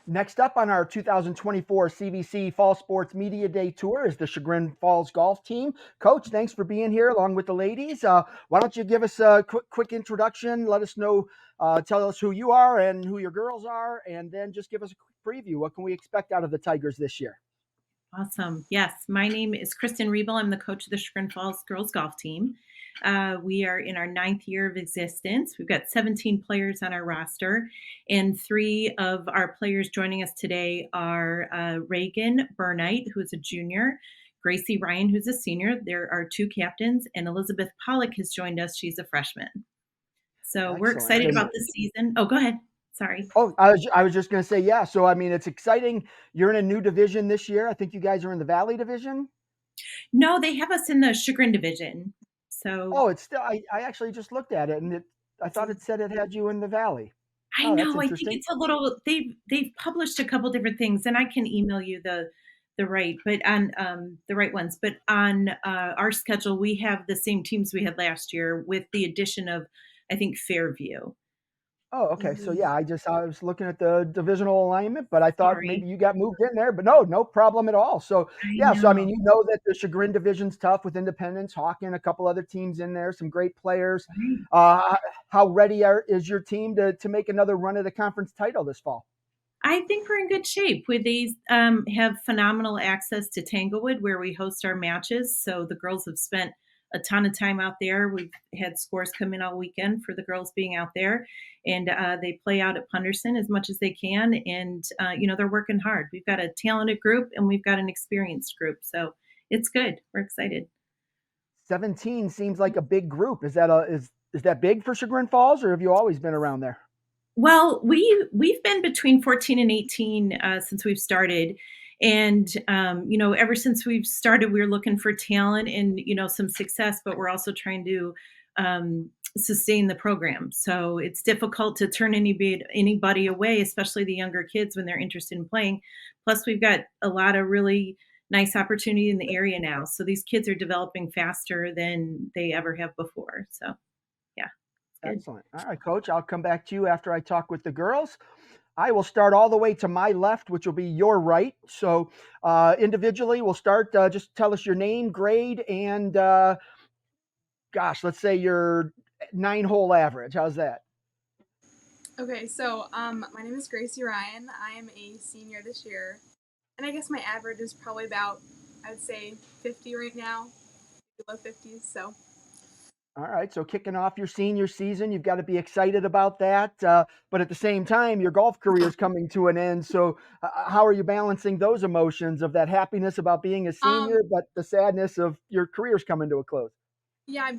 Next up on our 2024 CVC Fall Sports Media Day Tour is the Chagrin Falls Golf Team. Coach, thanks for being here along with the ladies. Why don't you give us a quick introduction? Let us know, tell us who you are and who your girls are, and then just give us a quick preview. What can we expect out of the Tigers this year? Awesome. Yes, my name is Kristen Riebel. I'm the coach of the Chagrin Falls girls golf team. We are in our ninth year of existence. We've got 17 players on our roster, and three of our players joining us today are Reagan Burnite, who is a junior, Gracie Ryan, who's a senior. There are two captains, and Elizabeth Pollock has joined us. She's a freshman. So we're Excellent. excited And about this season. Oh, go ahead. Sorry. I was just going to say, yeah. So I mean, it's exciting. You're in a new division this year. I think you guys are in the Valley Division. No, they have us in the Chagrin division. So Oh, it's still. I actually just looked at it, and I thought it said it had you in the Valley. I Oh, that's know. I think interesting. it's a little. They've published a couple different things, and I can email you the right, but on the right ones. But on our schedule, we have the same teams we had last year, with the addition of, I think, Fairview. Oh, okay. So yeah, I was looking at the divisional alignment, but I thought Sorry, maybe you got moved in there. But no problem at all. So I yeah, so I mean, know. you know that the Chagrin division's tough with Independence, Hawken, a couple other teams in there, some great players. Right. Uh, how ready is your team to make another run at the conference title this fall? I think we're in good shape. We these have phenomenal access to Tanglewood, where we host our matches. So the girls have spent a ton of time out there. We've had scores come in all weekend for the girls being out there, and they play out at Punderson as much as they can. And they're working hard. We've got a talented group, and we've got an experienced group. So it's good. We're excited. 17 seems like a big group. Is that big for Chagrin Falls, or have you always been around there? Well, we've been between 14 and 18 since we've started, and ever since we've started, we're looking for talent and some success, but we're also trying to sustain the program. So it's difficult to turn anybody away, especially the younger kids when they're interested in playing. Plus, we've got a lot of really nice opportunity in the area now. So these kids are developing faster than they ever have before. So yeah, it's good. Excellent. All right, coach. I'll come back to you after I talk with the girls. I will start all the way to my left, which will be your right. So, individually, we'll start. Just tell us your name, grade, and gosh, let's say your 9-hole average. How's that? Okay, so my name is Gracie Ryan. I am a senior this year, and I guess my average is probably about, I'd say, 50 right now, below 50s. So All right. So, kicking off your senior season, you've got to be excited about that. But at the same time, your golf career is coming to an end. So, how are you balancing those emotions of that happiness about being a um, senior, but the sadness of your career's coming to a close? yeah,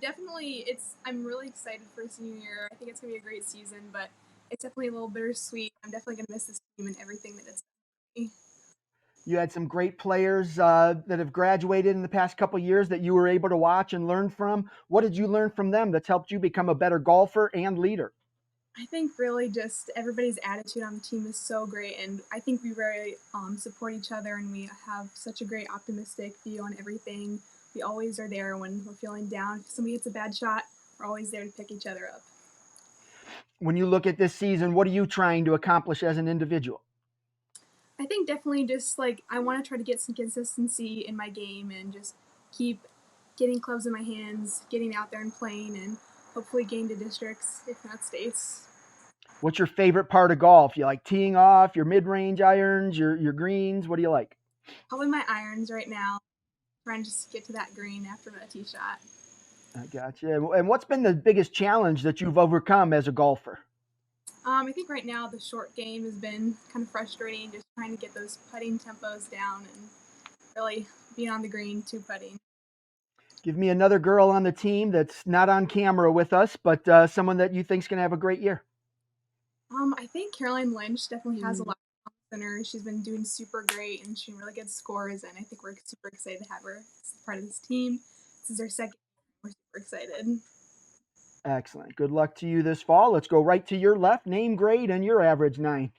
I'm really excited for senior year. I think it's gonna be a great season, but it's definitely a little bittersweet. I'm definitely gonna miss this team and everything that it's done for me. You had some great players that have graduated in the past couple of years that you were able to watch and learn from. What did you learn from them that's helped you become a better golfer and leader? I think really just everybody's attitude on the team is so great, and I think we very support each other, and we have such a great optimistic view on everything. We always are there when we're feeling down. If somebody hits a bad shot, we're always there to pick each other up. When you look at this season, what are you trying to accomplish as an individual? I think definitely just like I want to try to get some consistency in my game and just keep getting clubs in my hands, getting out there and playing, and hopefully getting to districts, if not states. What's your favorite part of golf? You like teeing off, your mid-range irons, your greens? What do you like? Probably my irons right now, trying to just get to that green after that tee shot. I got you. And what's been the biggest challenge that you've overcome as a golfer? I think right now the short game has been kind of frustrating, just trying to get those putting tempos down and really being on the green to putting. Give me another girl on the team that's not on camera with us, but someone that you think's going to have a great year. I think Caroline Lynch definitely has a lot of confidence in her. She's been doing super great and she really good scores, and I think we're super excited to have her as part of this team. This is our second year. We're super excited. Excellent. Good luck to you this fall. Let's go right to your left. Name, grade, and your average 9.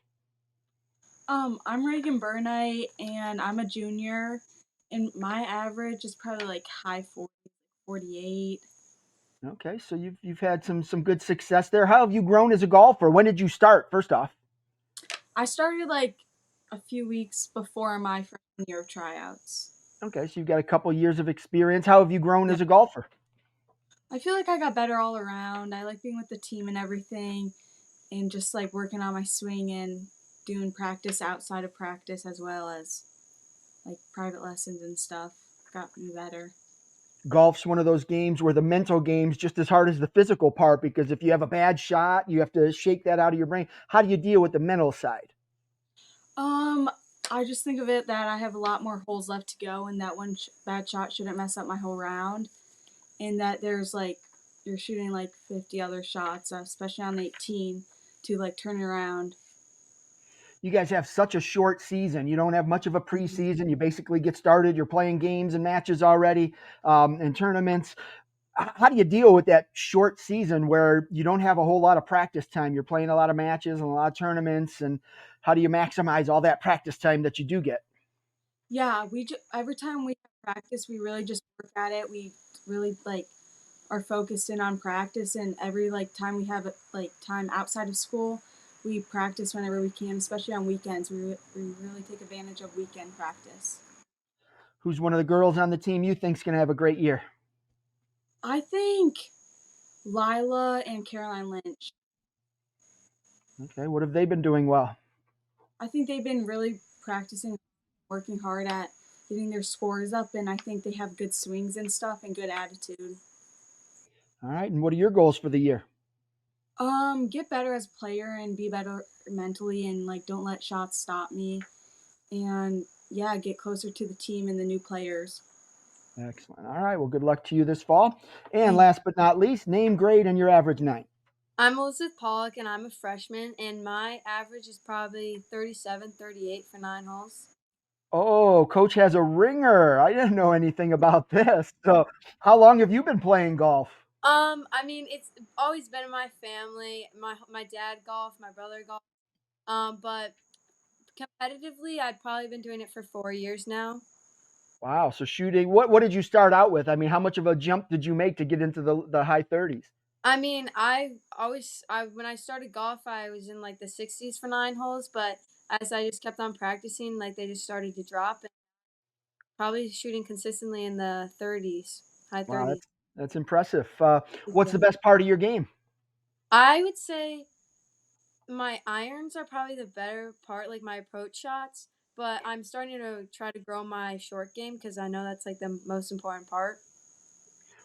I'm Reagan Burnite and I'm a junior and my average is probably like high 40s, 48. Okay, so you've had some good success there. How have you grown as a golfer? When did you start? First off, I started like a few weeks before my freshman year of tryouts. Okay, so you've got a couple years of experience. How have you grown Yeah. as a golfer? I feel like I got better all around. I like being with the team and everything, and just like working on my swing and doing practice outside of practice as well as like private lessons and stuff got me better. Golf's one of those games where the mental game's just as hard as the physical part because if you have a bad shot, you have to shake that out of your brain. How do you deal with the mental side? Um, I just think of it that I have a lot more holes left to go, and that one bad shot shouldn't mess up my whole round, and that there's like you're shooting like 50 other shots, especially on 18, to like turn it around. You guys have such a short season. You don't have much of a Mhm. preseason. You basically get started. You're playing games and matches already and tournaments. How do you deal with that short season where you don't have a whole lot of practice time? You're playing a lot of matches and a lot of tournaments. And how do you maximize all that practice time that you do get? Yeah, every time we have practice, we really just work at it. We really like are focused in on practice, and every like time we have like time outside of school, we practice whenever we can, especially on weekends. We really take advantage of weekend practice. Who's one of the girls on the team you think's going to have a great year? I think Lila and Caroline Lynch. Okay, what have they been doing well? I think they've been really practicing, working hard at getting their scores up, and I think they have good swings and stuff and good attitude. All right, and what are your goals for the year? Get better as a player and be better mentally, and like don't let shots stop me, and yeah, get closer to the team and the new players. Excellent. All right, well, good luck to you this fall. And Thank last but not least, name, grade, and your average night. I'm Elizabeth Pollock and I'm a freshman, and my average is probably 37, 38 for 9 holes. Oh, coach has a ringer. I didn't know anything about this. So, how long have you been playing golf? I mean, it's always been in my family. My dad golf, my brother golf. But competitively, I've probably been doing it for 4 years now. Wow. So shooting, what did you start out with? I mean, how much of a jump did you make to get into the high 30s? I mean, when I started golf, I was in like the 60s for 9 holes, but as I just kept on practicing, like they just started to drop, and probably shooting consistently in the 30s, high Wow, 30s. that's impressive. What's the Yeah. best part of your game? I would say my irons are probably the better part, like my approach shots, but I'm starting to try to grow my short game because I know that's like the most important part.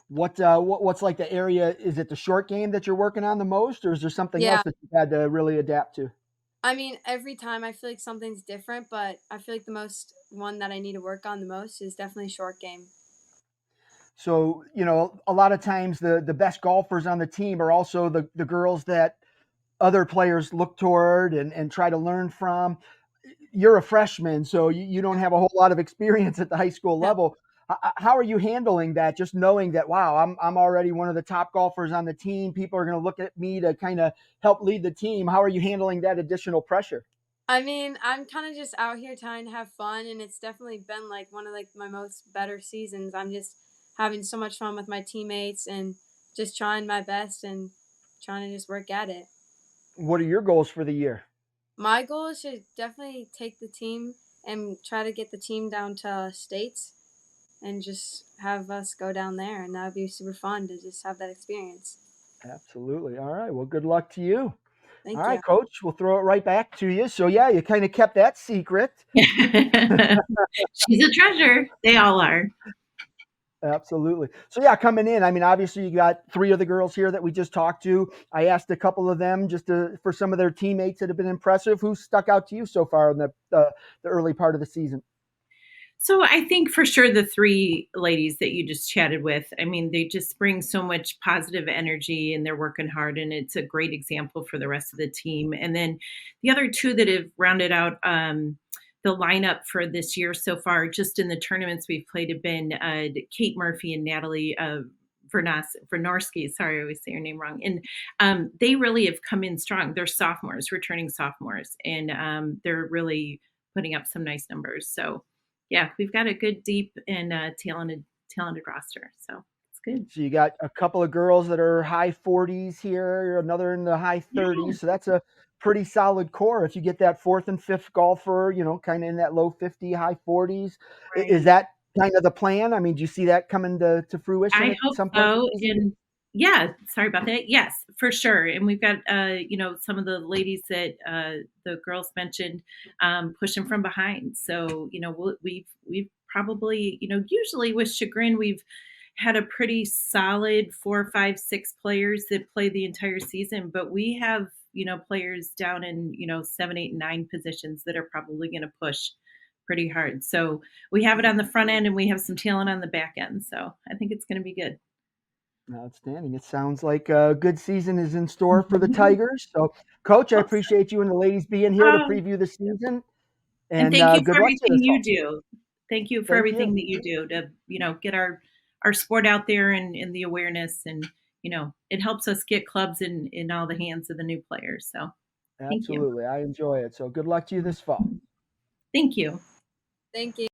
What's like the area? Is it the short game that you're working on the most, or is there something Yeah. else that you've had to really adapt to? I mean, every time I feel like something's different, but I feel like the most one that I need to work on the most is definitely short game. So, a lot of times the best golfers on the team are also the girls that other players look toward and try to learn from. You're a freshman, so you don't have a whole lot of experience at the high school Yeah. level. How are you handling that? Just knowing that, wow, I'm already one of the top golfers on the team. People are going to look at me to kind of help lead the team. How are you handling that additional pressure? I mean, I'm kind of just out here trying to have fun, and it's definitely been like one of like my most better seasons. I'm just having so much fun with my teammates and just trying my best and trying to just work at it. What are your goals for the year? My goal is to definitely take the team and try to get the team down to states and just have us go down there, and that would be super fun to just have that experience. Absolutely. All right. Well, good luck to you. All Thank you. right, coach, we'll throw it right back to you. So, yeah, you kind of kept that secret. She's a treasure. They all are. Absolutely. So yeah, coming in, I mean, obviously you got three of the girls here that we just talked to. I asked a couple of them for some of their teammates that have been impressive. Who stuck out to you so far in the early part of the season? So I think for sure the three ladies that you just chatted with, I mean, they just bring so much positive energy and they're working hard, and it's a great example for the rest of the team. And then the other two that have rounded out the lineup for this year so far, just in the tournaments we've played, have been Kate Murphy and Natalie Vernorsky. Sorry, I always say your name wrong. And they really have come in strong. They're sophomores, returning sophomores, and they're really putting up some nice numbers. So yeah, we've got a good, deep, and talented roster. So it's good. So you got a couple of girls that are high 40s here, another in the high Yeah. 30s. So that's a pretty solid core. If you get that fourth and fifth golfer, kind of in that low 50, high 40s, is Right. that kind of the plan? I mean, do you see that coming to fruition I at hope some point so. this season? And yeah, sorry about that. Yes, for sure. And we've got, some of the ladies that the girls mentioned pushing from behind. So, we've probably, usually with Chagrin, we've had a pretty solid 4, 5, 6 players that play the entire season, but we have, players down in, 7, 8, 9 positions that are probably going to push pretty hard. So we have it on the front end and we have some talent on the back end. So I think it's going to be good. Outstanding. It sounds like a good season is in store for the Mhm. Tigers. So, Coach, I Awesome. appreciate you and the ladies being here to Oh, preview the season. and And thank you good for luck to you everything this you fall. do. Thank you for Thank you. everything that you do to, get our sport out there and the awareness and, it helps us get clubs in all the hands of the new players. So thank you. Absolutely. I enjoy it. So, good luck to you this fall. Thank you. Thank you.